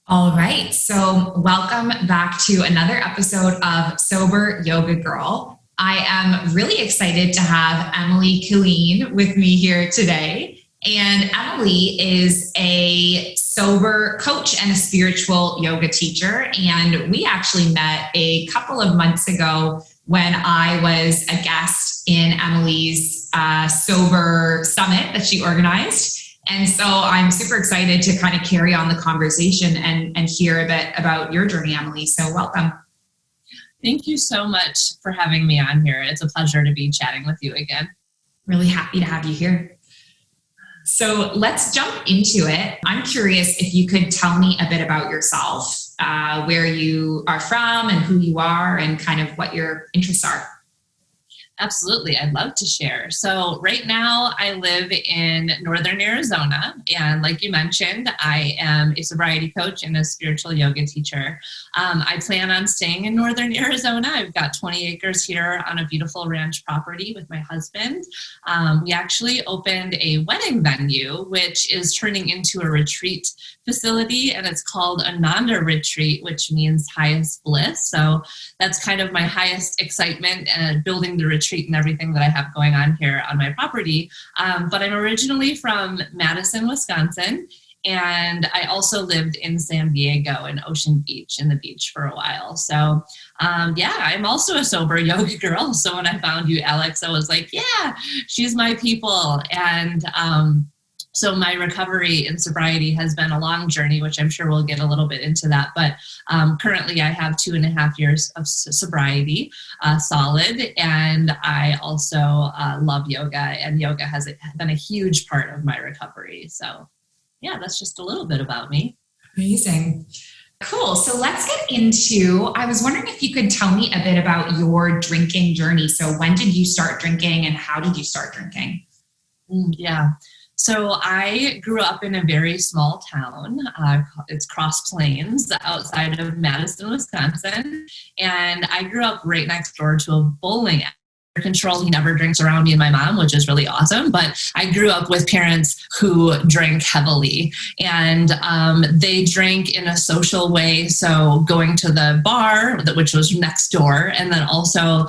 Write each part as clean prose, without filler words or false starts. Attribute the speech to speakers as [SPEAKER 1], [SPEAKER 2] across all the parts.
[SPEAKER 1] All right. So, welcome back to another episode of Sober Yoga Girl. I am really excited to have Emily Kileen with me here today. And Emily is a sober coach and a spiritual yoga teacher. And we actually met a couple of months ago when I was a guest in Emily's sober summit that she organized. And so I'm super excited to kind of carry on the conversation and hear a bit about your journey, Emily. So welcome.
[SPEAKER 2] Thank you so much for having me on here. It's a pleasure to be chatting with you again.
[SPEAKER 1] Really happy to have you here. So let's jump into it. I'm curious if you could tell me a bit about yourself, where you are from and who you are and kind of what your interests are.
[SPEAKER 2] Absolutely. I'd love to share. So right now I live in Northern Arizona. And like you mentioned, I am a sobriety coach and a spiritual yoga teacher. I plan on staying in Northern Arizona. I've got 20 acres here on a beautiful ranch property with my husband. We actually opened a wedding venue, which is turning into a retreat facility, and it's called Ananda Retreat, which means highest bliss. So that's kind of my highest excitement and building the retreat and everything that I have going on here on my property. But I'm originally from Madison, Wisconsin, and I also lived in San Diego and Ocean Beach in the beach for a while. So I'm also a sober yoga girl. So when I found you, Alex, I was like, yeah, she's my people. And so my recovery in sobriety has been a long journey, which I'm sure we'll get a little bit into that. But currently I have 2.5 years of sobriety, solid. And I also love yoga, and yoga has been a huge part of my recovery. So yeah, that's just a little bit about me.
[SPEAKER 1] Amazing. Cool. So let's get into, I was wondering if you could tell me a bit about your drinking journey. So when did you start drinking and how did you start drinking?
[SPEAKER 2] Yeah. So I grew up in a very small town. It's Cross Plains outside of Madison, Wisconsin. And I grew up right next door to a bowling alley. Control. He never drinks around me and my mom, which is really awesome. But I grew up with parents who drank heavily, and they drank in a social way. So going to the bar, which was next door, and then also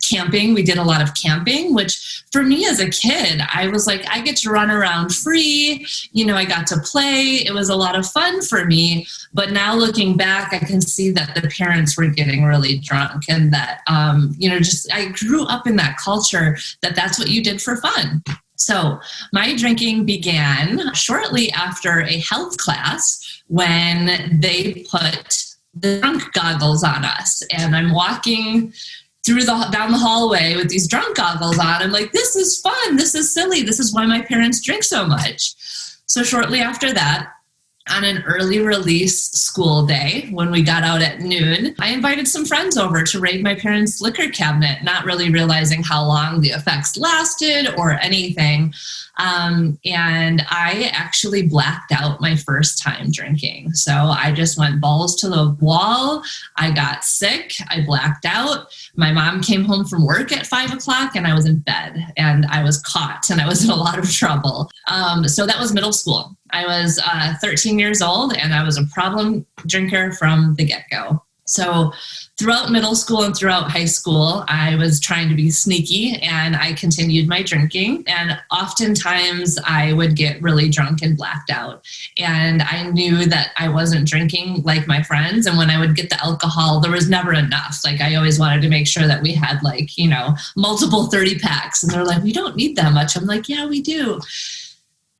[SPEAKER 2] camping. We did a lot of camping, which for me as a kid, I was like, I get to run around free. I got to play. It was a lot of fun for me. But now looking back, I can see that the parents were getting really drunk, and that, I grew up in that culture that's what you did for fun. So my drinking began shortly after a health class when they put the drunk goggles on us. And I'm walking down the hallway with these drunk goggles on. I'm like, this is fun. This is silly. This is why my parents drink so much. So shortly after that, on an early release school day, when we got out at noon, I invited some friends over to raid my parents' liquor cabinet, not really realizing how long the effects lasted or anything. And I actually blacked out my first time drinking. So I just went balls to the wall. I got sick. I blacked out. My mom came home from work at 5:00 and I was in bed, and I was caught, and I was in a lot of trouble. So that was middle school. I was 13 years old, and I was a problem drinker from the get-go. So throughout middle school and throughout high school, I was trying to be sneaky, and I continued my drinking. And oftentimes I would get really drunk and blacked out. And I knew that I wasn't drinking like my friends. And when I would get the alcohol, there was never enough. Like, I always wanted to make sure that we had multiple 30 packs. And they're like, we don't need that much. I'm like, yeah, we do.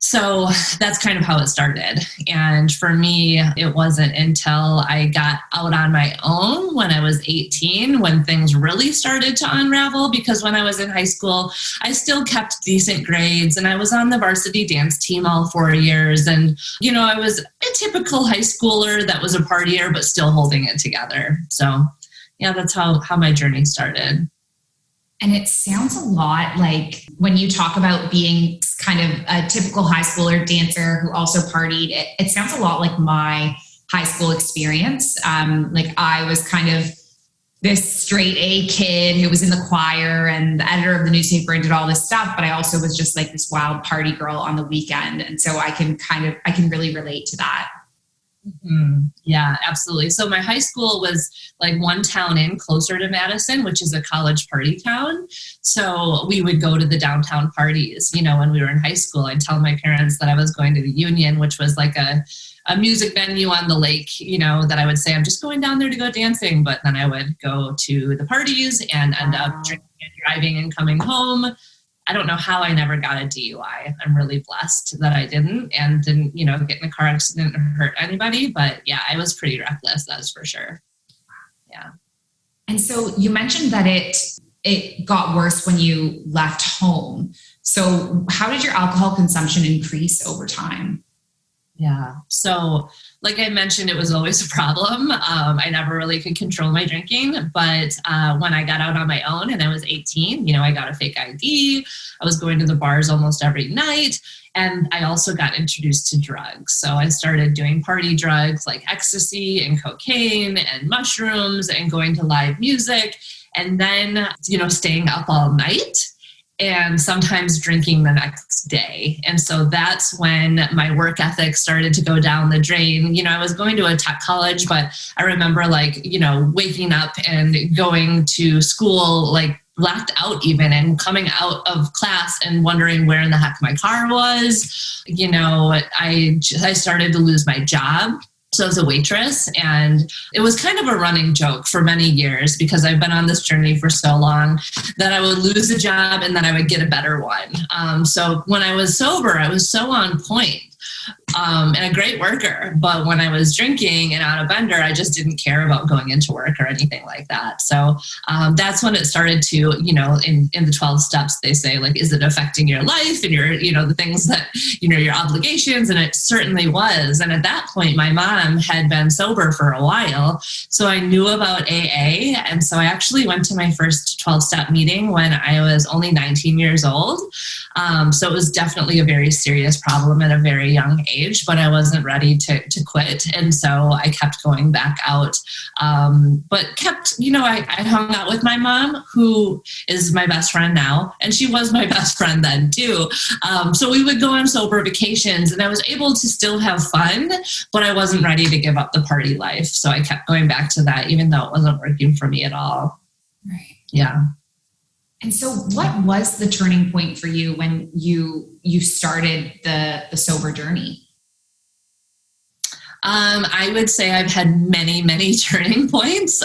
[SPEAKER 2] So that's kind of how it started. And for me, it wasn't until I got out on my own when I was 18 when things really started to unravel, because when I was in high school, I still kept decent grades, and I was on the varsity dance team all 4 years. And, I was a typical high schooler that was a partier, but still holding it together. So yeah, that's how my journey started.
[SPEAKER 1] And it sounds a lot like when you talk about being kind of a typical high schooler dancer who also partied, it sounds a lot like my high school experience. I was kind of this straight A kid who was in the choir and the editor of the newspaper and did all this stuff, but I also was just like this wild party girl on the weekend. And so I can really relate to that.
[SPEAKER 2] Yeah, absolutely. So my high school was like one town in closer to Madison, which is a college party town. So we would go to the downtown parties. When we were in high school, I'd tell my parents that I was going to the Union, which was like a music venue on the lake, that I would say, I'm just going down there to go dancing. But then I would go to the parties and end up drinking and driving and coming home. I don't know how I never got a DUI. I'm really blessed that I didn't get in a car accident or hurt anybody. But yeah, I was pretty reckless, that's for sure. Yeah.
[SPEAKER 1] And so you mentioned that it got worse when you left home. So how did your alcohol consumption increase over time?
[SPEAKER 2] Yeah. So like I mentioned, it was always a problem. I never really could control my drinking. But when I got out on my own and I was 18, I got a fake ID. I was going to the bars almost every night. And I also got introduced to drugs. So I started doing party drugs like ecstasy and cocaine and mushrooms and going to live music. And then, staying up all night. And sometimes drinking the next day. And so that's when my work ethic started to go down the drain. I was going to a tech college, but I remember waking up and going to school, blacked out even, and coming out of class and wondering where in the heck my car was. I started to lose my job. So I was a waitress, and it was kind of a running joke for many years because I've been on this journey for so long that I would lose a job and then I would get a better one. So when I was sober, I was so on point. And a great worker. But when I was drinking and on a bender, I just didn't care about going into work or anything like that. So that's when it started to, in the 12 steps, they say, is it affecting your life and your, the things that, your obligations? And it certainly was. And at that point, my mom had been sober for a while. So I knew about AA. And so I actually went to my first 12-step meeting when I was only 19 years old. So it was definitely a very serious problem at a very young age, but I wasn't ready to quit. And so I kept going back out, but kept, I hung out with my mom, who is my best friend now. And she was my best friend then too. So we would go on sober vacations and I was able to still have fun, but I wasn't ready to give up the party life. So I kept going back to that, even though it wasn't working for me at all.
[SPEAKER 1] Right.
[SPEAKER 2] Yeah.
[SPEAKER 1] And so what was the turning point for you when you started the sober journey?
[SPEAKER 2] I would say I've had many, many turning points.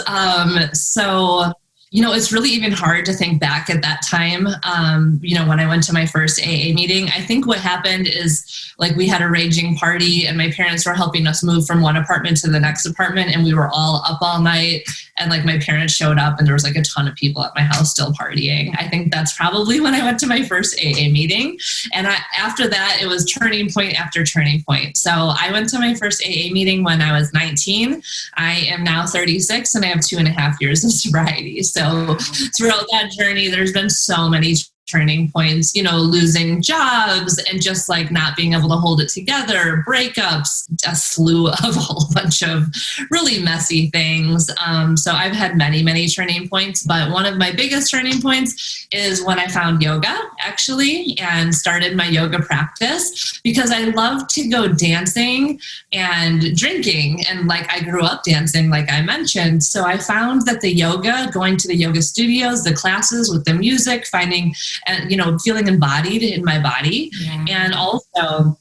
[SPEAKER 2] So it's really even hard to think back at that time. When I went to my first AA meeting, I think what happened is we had a raging party and my parents were helping us move from one apartment to the next apartment. And we were all up all night. And my parents showed up and there was a ton of people at my house still partying. I think that's probably when I went to my first AA meeting. And after that, it was turning point after turning point. So I went to my first AA meeting when I was 19. I am now 36 and I have 2.5 years of sobriety. So throughout that journey, there's been so many turning points, losing jobs and just not being able to hold it together, breakups, a slew of a whole bunch of really messy things. So I've had many, many turning points, but one of my biggest turning points is when I found yoga, actually, and started my yoga practice because I love to go dancing and drinking. And I grew up dancing, like I mentioned. So I found that the yoga, going to the yoga studios, the classes with the music, finding and, feeling embodied in my body. Yeah. And also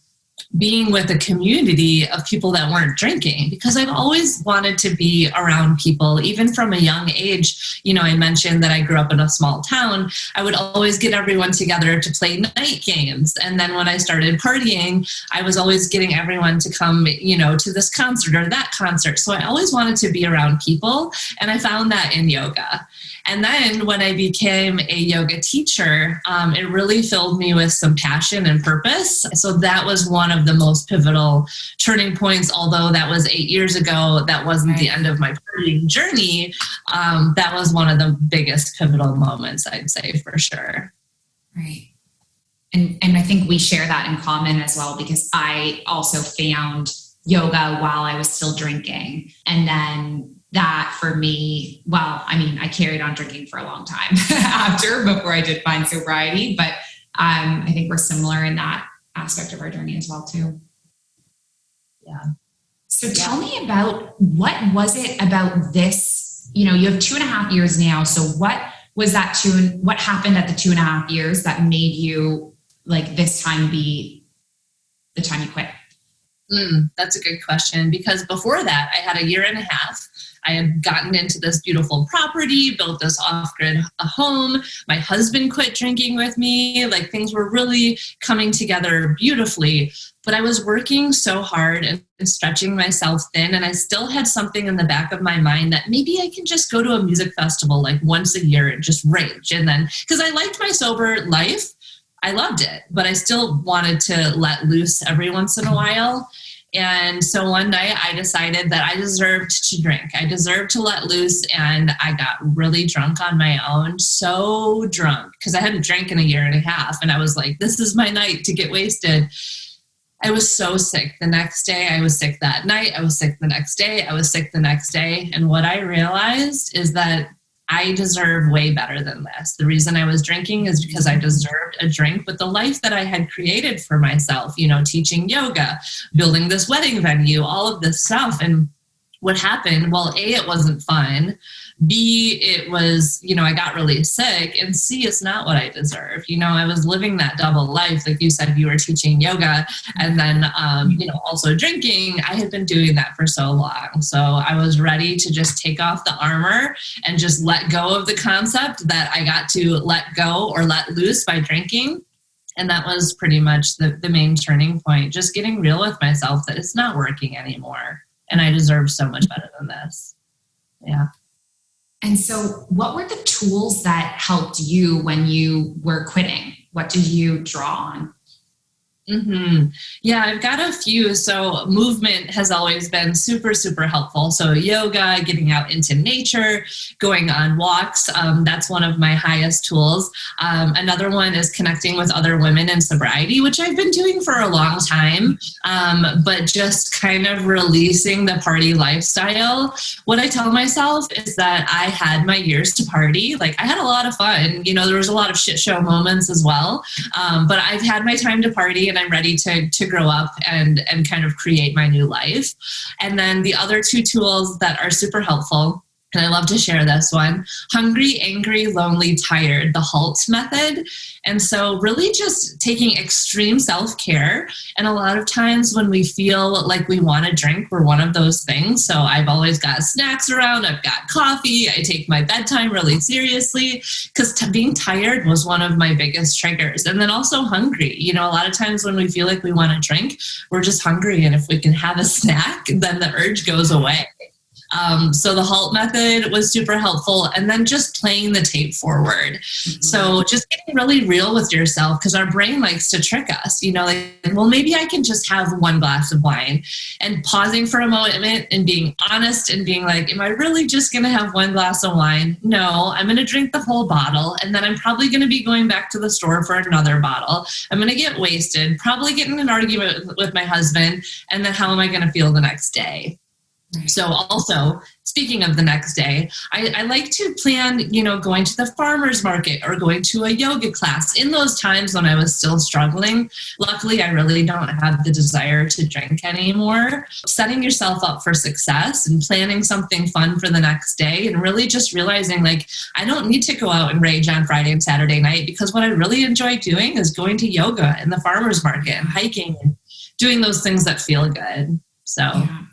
[SPEAKER 2] being with a community of people that weren't drinking, because I've always wanted to be around people, even from a young age. I mentioned that I grew up in a small town. I would always get everyone together to play night games. And then when I started partying, I was always getting everyone to come, to this concert or that concert. So I always wanted to be around people. And I found that in yoga. And then when I became a yoga teacher, it really filled me with some passion and purpose. So that was one of the most pivotal turning points. Although that was 8 years ago, that wasn't the end of my partying journey. That was one of the biggest pivotal moments, I'd say, for sure.
[SPEAKER 1] Right. And I think we share that in common as well, because I also found yoga while I was still drinking. And then that for me, I carried on drinking for a long time before I did find sobriety, but I think we're similar in that aspect of our journey as well too.
[SPEAKER 2] Yeah.
[SPEAKER 1] So tell me about, what was it about this? You have 2.5 years now. So what was that what happened at the 2.5 years that made you like this time be the time you quit?
[SPEAKER 2] That's a good question, because before that, I had a year and a half. I had gotten into this beautiful property, built this off-grid home. My husband quit drinking with me. Like, things were really coming together beautifully. But I was working so hard and stretching myself thin. And I still had something in the back of my mind that maybe I can just go to a music festival like once a year and just rage. And then, because I liked my sober life, I loved it, but I still wanted to let loose every once in a while. And so one night I decided that I deserved to drink. I deserved to let loose, and I got really drunk on my own, so drunk, because I hadn't drank in a year and a half. And I was like, this is my night to get wasted. I was so sick the next day. I was sick that night. I was sick the next day. I was sick the next day. And what I realized is that I deserve way better than this. The reason I was drinking is because I deserved a drink with the life that I had created for myself, teaching yoga, building this wedding venue, all of this stuff. And what happened? Well, A, it wasn't fun. B, it was, I got really sick. And C, it's not what I deserve. I was living that double life. Like you said, you were teaching yoga and then, also drinking. I had been doing that for so long. So I was ready to just take off the armor and just let go of the concept that I got to let go or let loose by drinking. And that was pretty much the main turning point, just getting real with myself that it's not working anymore. And I deserve so much better than this. Yeah.
[SPEAKER 1] And so what were the tools that helped you when you were quitting? What did you draw on?
[SPEAKER 2] Yeah, I've got a few. So movement has always been super, super helpful. So yoga, getting out into nature, going on walks. That's one of my highest tools. Another one is connecting with other women in sobriety, which I've been doing for a long time, but just kind of releasing the party lifestyle. What I tell myself is that I had my years to party. Like, I had a lot of fun. There was a lot of shit show moments as well. But I've had my time to party, and I'm ready to grow up and kind of create my new life. And then the other two tools that are super helpful, and I love to share this one: hungry, angry, lonely, tired, the HALT method. And so really just taking extreme self-care. And a lot of times when we feel like we want to drink, we're one of those things. So I've always got snacks around. I've got coffee. I take my bedtime really seriously, because being tired was one of my biggest triggers. And then also hungry. A lot of times when we feel like we want to drink, we're just hungry. And if we can have a snack, then the urge goes away. So the HALT method was super helpful. And then just playing the tape forward. So just getting really real with yourself, because our brain likes to trick us, well, maybe I can just have one glass of wine, and pausing for a moment and being honest and being like, am I really just going to have one glass of wine? No, I'm going to drink the whole bottle. And then I'm probably going to be going back to the store for another bottle. I'm going to get wasted, probably get in an argument with my husband. And then how am I going to feel the next day? So also, speaking of the next day, I like to plan, going to the farmer's market or going to a yoga class in those times when I was still struggling. Luckily, I really don't have the desire to drink anymore. Setting yourself up for success and planning something fun for the next day, and really just realizing, like, I don't need to go out and rage on Friday and Saturday night, because what I really enjoy doing is going to yoga and the farmer's market and hiking and doing those things that feel good. So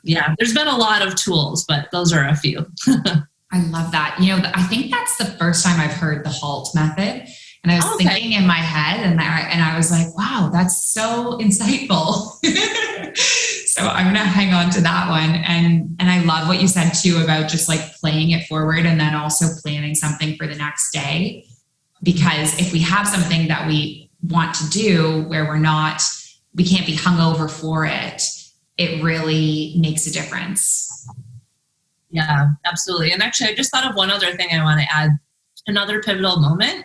[SPEAKER 2] yeah, there's been a lot of tools, but those are a few.
[SPEAKER 1] I love that. I think that's the first time I've heard the HALT method. And I was thinking in my head, and I was like, wow, that's so insightful. So I'm going to hang on to that one. And I love what you said too about just like playing it forward, and then also planning something for the next day. Because if we have something that we want to do where we can't be hungover for it, it really makes a difference.
[SPEAKER 2] Yeah, absolutely. And actually, I just thought of one other thing I want to add. Another pivotal moment.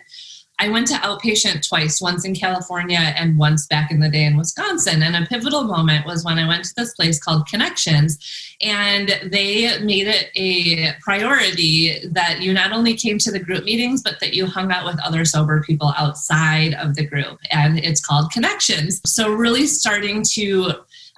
[SPEAKER 2] I went to outpatient twice, once in California and once back in the day in Wisconsin. And a pivotal moment was when I went to this place called Connections, and they made it a priority that you not only came to the group meetings, but that you hung out with other sober people outside of the group. And it's called Connections. So really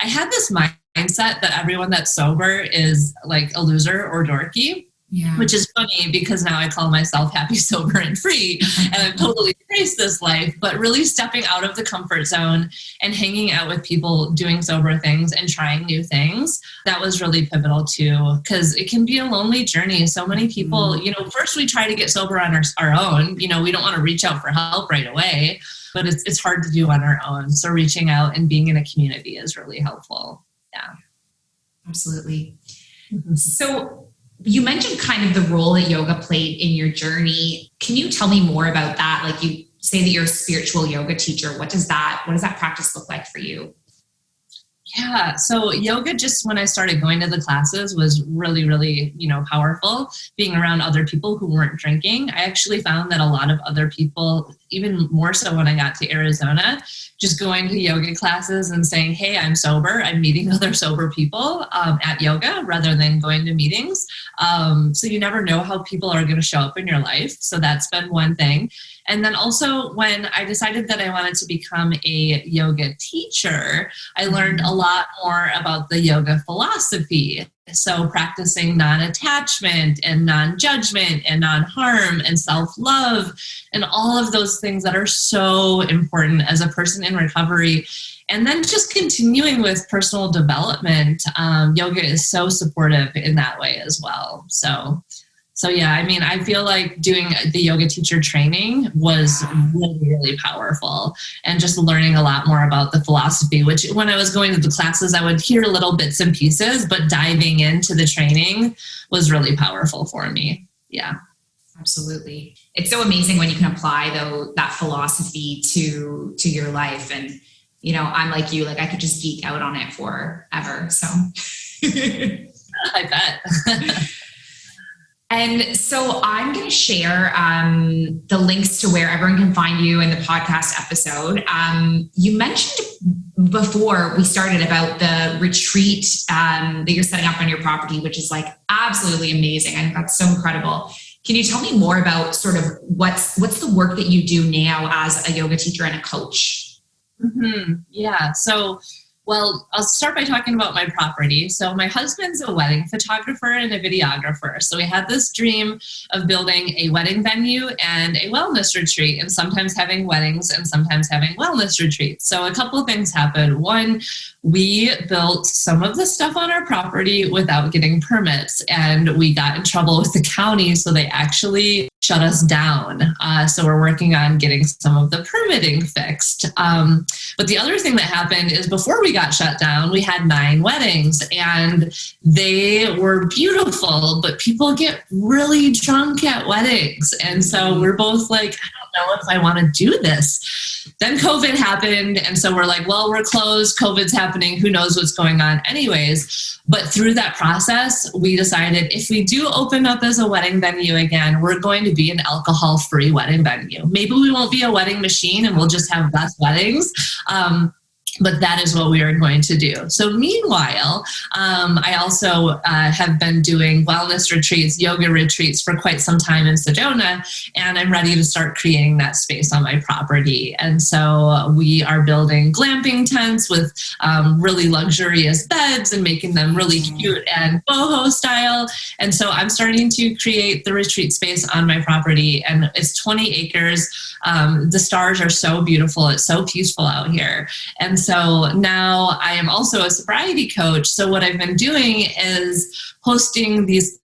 [SPEAKER 2] I had this mindset that everyone that's sober is like a loser or dorky.
[SPEAKER 1] Yeah.
[SPEAKER 2] Which is funny because now I call myself happy, sober, and free, and I've totally embraced this life. But really stepping out of the comfort zone and hanging out with people doing sober things and trying new things, that was really pivotal too, because it can be a lonely journey. So many people, first we try to get sober on our own. We don't want to reach out for help right away, but it's hard to do on our own. So reaching out and being in a community is really helpful. Yeah,
[SPEAKER 1] absolutely. Mm-hmm. So you mentioned kind of the role that yoga played in your journey. Can you tell me more about that? Like, you say that you're a spiritual yoga teacher. What does that practice look like for you?
[SPEAKER 2] Yeah. So yoga, just when I started going to the classes, was really, really, powerful. Being around other people who weren't drinking, I actually found that a lot of other people, even more so when I got to Arizona, just going to yoga classes and saying, hey, I'm sober. I'm meeting other sober people at yoga rather than going to meetings. So you never know how people are going to show up in your life. So that's been one thing. And then also when I decided that I wanted to become a yoga teacher, I learned a lot more about the yoga philosophy. So practicing non-attachment and non-judgment and non-harm and self-love and all of those things that are so important as a person in recovery. And then just continuing with personal development. Yoga is so supportive in that way as well. So yeah, I mean, I feel like doing the yoga teacher training was really, really powerful, and just learning a lot more about the philosophy, which when I was going to the classes, I would hear little bits and pieces, but diving into the training was really powerful for me. Yeah.
[SPEAKER 1] Absolutely. It's so amazing when you can apply that philosophy to your life. And, I'm like you, like I could just geek out on it forever. So
[SPEAKER 2] I bet.
[SPEAKER 1] And so I'm going to share the links to where everyone can find you in the podcast episode. You mentioned before we started about the retreat that you're setting up on your property, which is like absolutely amazing. I think that's so incredible. Can you tell me more about sort of what's the work that you do now as a yoga teacher and a coach?
[SPEAKER 2] Mm-hmm. Yeah. So, well, I'll start by talking about my property. So my husband's a wedding photographer and a videographer. So we had this dream of building a wedding venue and a wellness retreat, and sometimes having weddings and sometimes having wellness retreats. So a couple of things happened. One, we built some of the stuff on our property without getting permits, and we got in trouble with the county. So they actually shut us down. So we're working on getting some of the permitting fixed. But the other thing that happened is before we got shut down, we had 9 weddings, and they were beautiful, but people get really drunk at weddings. And so we're both like, I don't know if I want to do this. Then COVID happened. And so we're like, well, we're closed. COVID's happening. Who knows what's going on anyways. But through that process, we decided if we do open up as a wedding venue again, we're going to be an alcohol-free wedding venue. Maybe we won't be a wedding machine and we'll just have less weddings. But that is what we are going to do. So meanwhile, I also have been doing wellness retreats, yoga retreats for quite some time in Sedona, and I'm ready to start creating that space on my property. And so we are building glamping tents with really luxurious beds and making them really cute and boho style. And so I'm starting to create the retreat space on my property, and it's 20 acres. The stars are so beautiful. It's so peaceful out here. And so now I am also a sobriety coach. So what I've been doing is hosting these.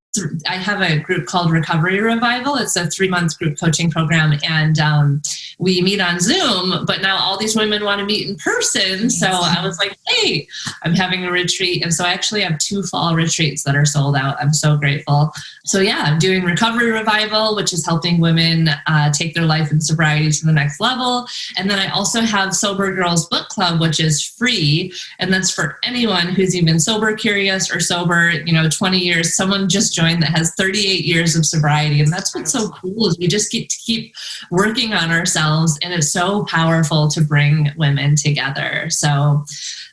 [SPEAKER 2] I have a group called Recovery Revival. It's a 3-month group coaching program, and we meet on Zoom, but now all these women want to meet in person. So I was like, hey, I'm having a retreat. And so I actually have 2 fall retreats that are sold out. I'm so grateful. So yeah, I'm doing Recovery Revival, which is helping women take their life and sobriety to the next level. And then I also have Sober Girls Book Club, which is free. And that's for anyone who's even sober curious or sober, 20 years. Someone just joined that has 38 years of sobriety. And that's what's so cool is we just get to keep working on ourselves. And it's so powerful to bring women together. So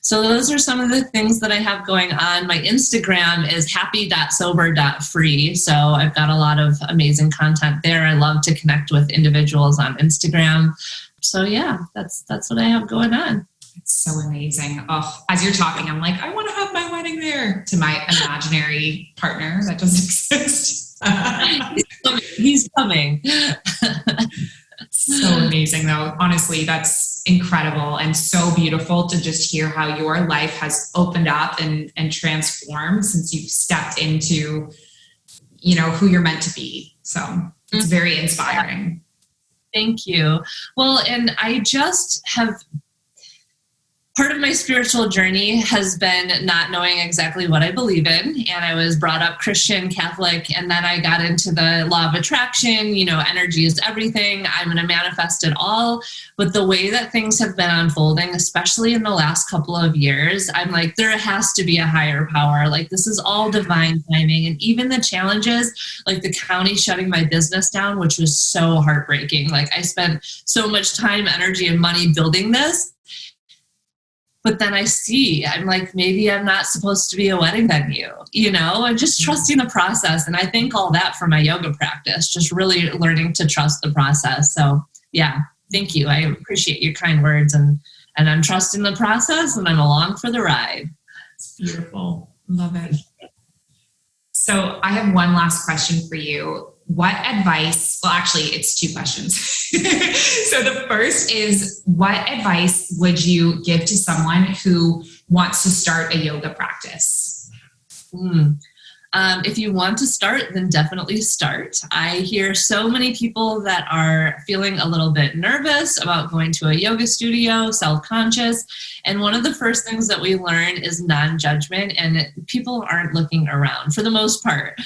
[SPEAKER 2] those are some of the things that I have going on. My Instagram is happy.sober.free. So I've got a lot of amazing content there. I love to connect with individuals on Instagram. So yeah, that's what I have going on.
[SPEAKER 1] It's so amazing. Oh, as you're talking, I'm like, I want to have my happening there to my imaginary partner that doesn't exist.
[SPEAKER 2] He's coming.
[SPEAKER 1] So amazing though. Honestly, that's incredible and so beautiful to just hear how your life has opened up and transformed since you've stepped into, who you're meant to be. So it's very inspiring.
[SPEAKER 2] Thank you. Well, and I just have, part of my spiritual journey has been not knowing exactly what I believe in. And I was brought up Christian, Catholic, and then I got into the law of attraction, energy is everything. I'm going to manifest it all. But the way that things have been unfolding, especially in the last couple of years, I'm like, there has to be a higher power. Like, this is all divine timing. And even the challenges, like the county shutting my business down, which was so heartbreaking. Like, I spent so much time, energy, and money building this. But then I'm like, maybe I'm not supposed to be a wedding venue, and just trusting the process. And I think all that for my yoga practice, just really learning to trust the process. So yeah, thank you. I appreciate your kind words, and I'm trusting the process, and I'm along for the ride.
[SPEAKER 1] It's beautiful. Love it. So I have one last question for you. What advice, well, actually it's two questions. So the first is, what advice would you give to someone who wants to start a yoga practice?
[SPEAKER 2] If you want to start, then definitely start. I hear so many people that are feeling a little bit nervous about going to a yoga studio, self-conscious. And one of the first things that we learn is non-judgment, and people aren't looking around for the most part.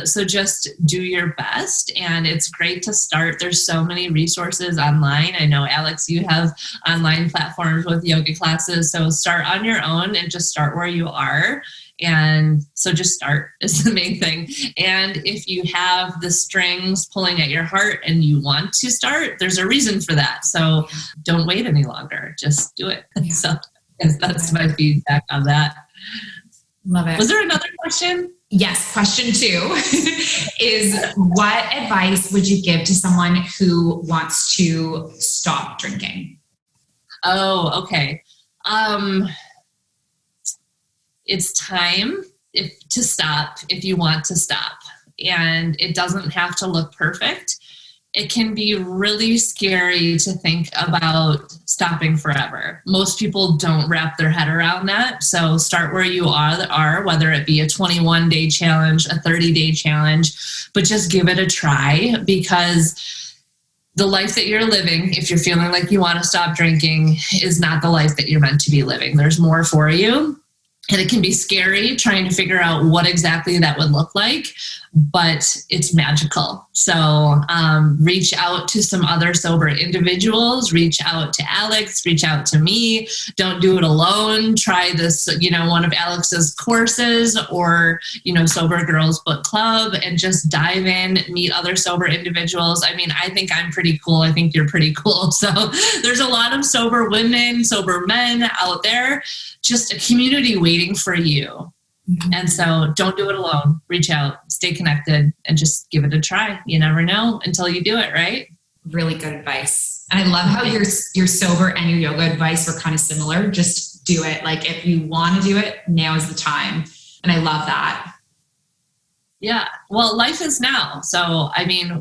[SPEAKER 2] So just do your best, and it's great to start. There's so many resources online. I know, Alex, you have online platforms with yoga classes. So start on your own and just start where you are. And so just start is the main thing. And if you have the strings pulling at your heart and you want to start, there's a reason for that. So don't wait any longer. Just do it. Yeah. So that's my feedback on that.
[SPEAKER 1] Love it.
[SPEAKER 2] Was there another question?
[SPEAKER 1] Yes. Question 2 is, what advice would you give to someone who wants to stop drinking?
[SPEAKER 2] Oh, okay. It's time to stop if you want to stop. And it doesn't have to look perfect. It can be really scary to think about stopping forever. Most people don't wrap their head around that. So start where you are, whether it be a 21-day challenge, a 30-day challenge, but just give it a try, because the life that you're living, if you're feeling like you want to stop drinking, is not the life that you're meant to be living. There's more for you. And it can be scary trying to figure out what exactly that would look like, but it's magical. So reach out to some other sober individuals, reach out to Alex, reach out to me. Don't do it alone. Try this, one of Alex's courses, or, Sober Girls Book Club, and just dive in, meet other sober individuals. I mean, I think I'm pretty cool. I think you're pretty cool. So there's a lot of sober women, sober men out there, just a community waiting for you. Mm-hmm. And so don't do it alone. Reach out, stay connected, and just give it a try. You never know until you do it, right?
[SPEAKER 1] Really good advice. And I love how your sober and your yoga advice were kind of similar. Just do it. Like, if you want to do it, now is the time. And I love that.
[SPEAKER 2] Yeah. Well, life is now. So, I mean,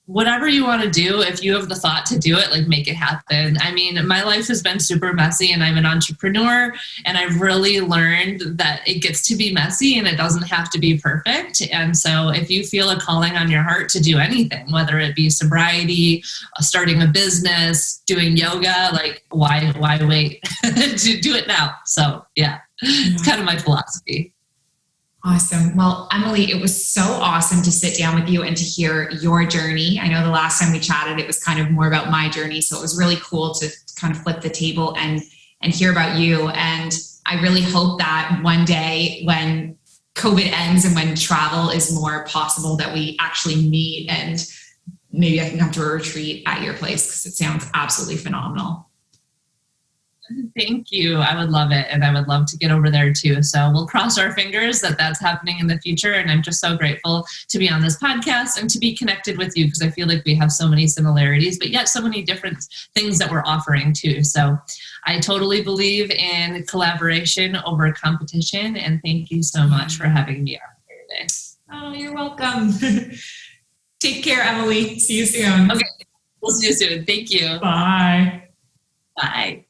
[SPEAKER 2] whatever you want to do, if you have the thought to do it, like, make it happen. I mean, my life has been super messy, and I'm an entrepreneur, and I've really learned that it gets to be messy and it doesn't have to be perfect. And so if you feel a calling on your heart to do anything, whether it be sobriety, starting a business, doing yoga, like, why wait? To do it now. So yeah, it's kind of my philosophy.
[SPEAKER 1] Awesome. Well, Emily, it was so awesome to sit down with you and to hear your journey. I know the last time we chatted, it was kind of more about my journey. So it was really cool to kind of flip the table and hear about you. And I really hope that one day, when COVID ends and when travel is more possible, that we actually meet, and maybe I can come to a retreat at your place, because it sounds absolutely phenomenal.
[SPEAKER 2] Thank you. I would love it. And I would love to get over there too. So we'll cross our fingers that that's happening in the future. And I'm just so grateful to be on this podcast and to be connected with you, because I feel like we have so many similarities, but yet so many different things that we're offering too. So I totally believe in collaboration over competition. And thank you so much for having me on here today.
[SPEAKER 1] Oh, you're welcome. Take care, Emily. See you soon.
[SPEAKER 2] Okay. We'll see you soon. Thank you.
[SPEAKER 1] Bye.
[SPEAKER 2] Bye.